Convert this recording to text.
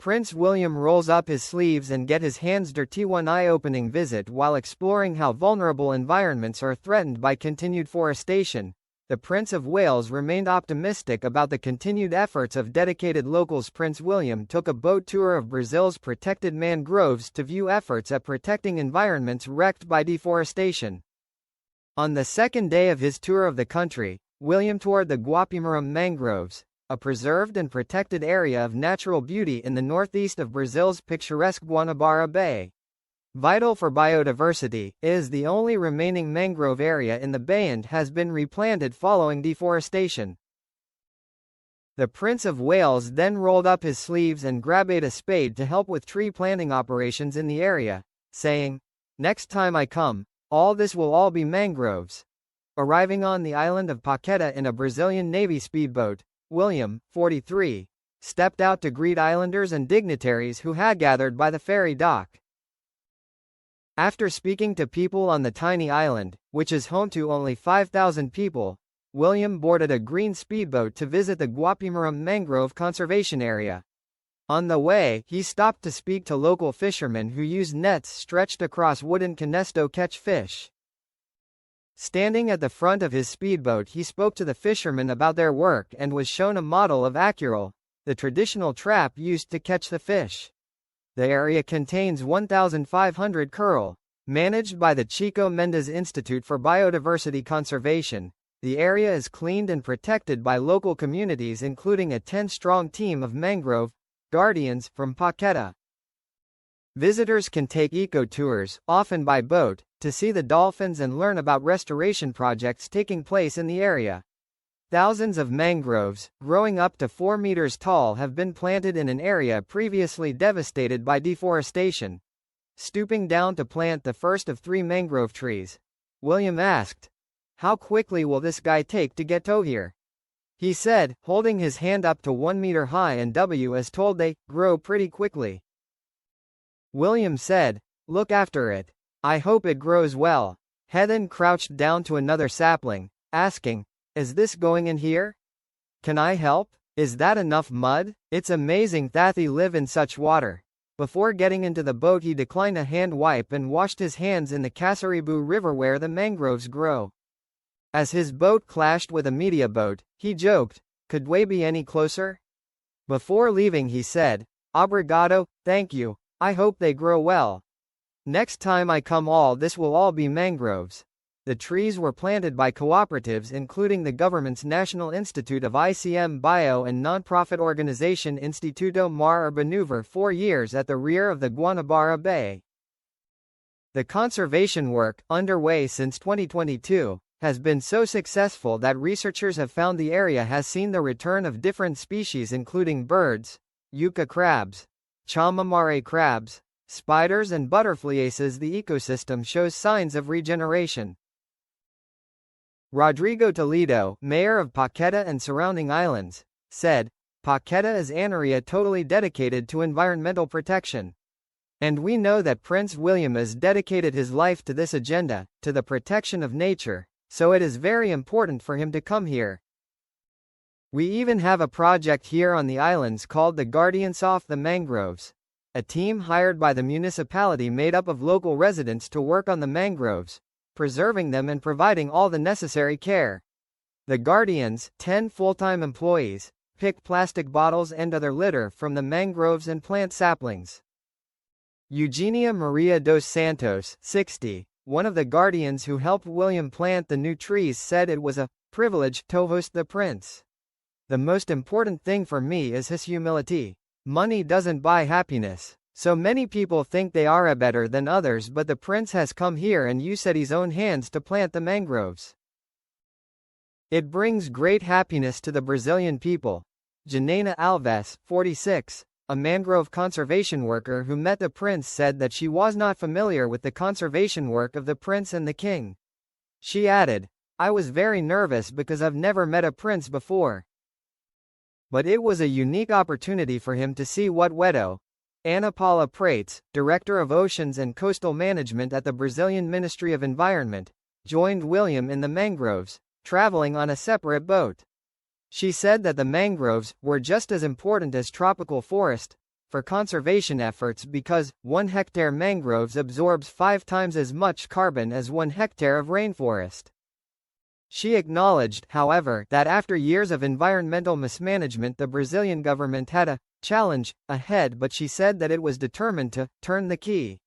Prince William rolls up his sleeves and get his hands dirty. One eye-opening visit while exploring how vulnerable environments are threatened by continued forestation. The Prince of Wales remained optimistic about the continued efforts of dedicated locals. Prince William took a boat tour of Brazil's protected mangroves to view efforts at protecting environments wrecked by deforestation. On the second day of his tour of the country, William toured the Guapimarum mangroves, a preserved and protected area of natural beauty in the northeast of Brazil's picturesque Guanabara Bay. Vital for biodiversity, it is the only remaining mangrove area in the bay and has been replanted following deforestation. The Prince of Wales then rolled up his sleeves and grabbed a spade to help with tree planting operations in the area, saying, "Next time I come, this will all be mangroves." Arriving on the island of Paqueta in a Brazilian Navy speedboat, William, 43, stepped out to greet islanders and dignitaries who had gathered by the ferry dock. After speaking to people on the tiny island, which is home to only 5,000 people, William boarded a green speedboat to visit the Guapimarum Mangrove Conservation Area. On the way, he stopped to speak to local fishermen who use nets stretched across wooden canoes to catch fish. Standing at the front of his speedboat, he spoke to the fishermen about their work and was shown a model of Acurel, the traditional trap used to catch the fish. The area contains 1,500 curl. Managed by the Chico Mendes Institute for Biodiversity Conservation, the area is cleaned and protected by local communities, including a 10-strong team of mangrove guardians from Paqueta. Visitors can take eco-tours, often by boat, to see the dolphins and learn about restoration projects taking place in the area. Thousands of mangroves, growing up to 4 meters tall, have been planted in an area previously devastated by deforestation. Stooping down to plant the first of 3 mangrove trees, William asked, "How quickly will this guy take to get to here?" He said, holding his hand up to 1 meter high, and W is told they grow pretty quickly. William said, "Look after it. I hope it grows well." He then crouched down to another sapling, asking, "Is this going in here? Can I help? Is that enough mud? It's amazing that they live in such water." Before getting into the boat, he declined a hand wipe and washed his hands in the Casaribu River where the mangroves grow. As his boat clashed with a media boat, he joked, "Could we be any closer?" Before leaving, he said, "Obrigado, thank you, I hope they grow well. Next time I come, this will all be mangroves." The trees were planted by cooperatives including the government's National Institute of ICM Bio and nonprofit organization Instituto Mar Urbanuver 4 years at the rear of the Guanabara Bay. The conservation work, underway since 2022, has been so successful that researchers have found the area has seen the return of different species including birds, yucca crabs, chamamare crabs, spiders and butterfliaces. The ecosystem shows signs of regeneration. Rodrigo Toledo, mayor of Paqueta and surrounding islands, said, "Paqueta is an area totally dedicated to environmental protection. And we know that Prince William has dedicated his life to this agenda, to the protection of nature, so it is very important for him to come here. We even have a project here on the islands called the Guardians of the Mangroves, a team hired by the municipality made up of local residents to work on the mangroves, preserving them and providing all the necessary care. The Guardians, 10 full-time employees, pick plastic bottles and other litter from the mangroves and plant saplings." Eugenia Maria dos Santos, 60, one of the Guardians who helped William plant the new trees, said it was a privilege to host the prince. "The most important thing for me is his humility. Money doesn't buy happiness. So many people think they are better than others, but the prince has come here and used his own hands to plant the mangroves. It brings great happiness to the Brazilian people." Janaina Alves, 46, a mangrove conservation worker who met the prince, said that she was not familiar with the conservation work of the prince and the king. She added, "I was very nervous because I've never met a prince before. But it was a unique opportunity for him to see what Wedo." Ana Paula Prates, Director of Oceans and Coastal Management at the Brazilian Ministry of Environment, joined William in the mangroves, traveling on a separate boat. She said that the mangroves were just as important as tropical forest, for conservation efforts because 1 hectare mangroves absorbs 5 times as much carbon as 1 hectare of rainforest. She acknowledged, however, that after years of environmental mismanagement the Brazilian government had a challenge ahead, but she said that it was determined to turn the key.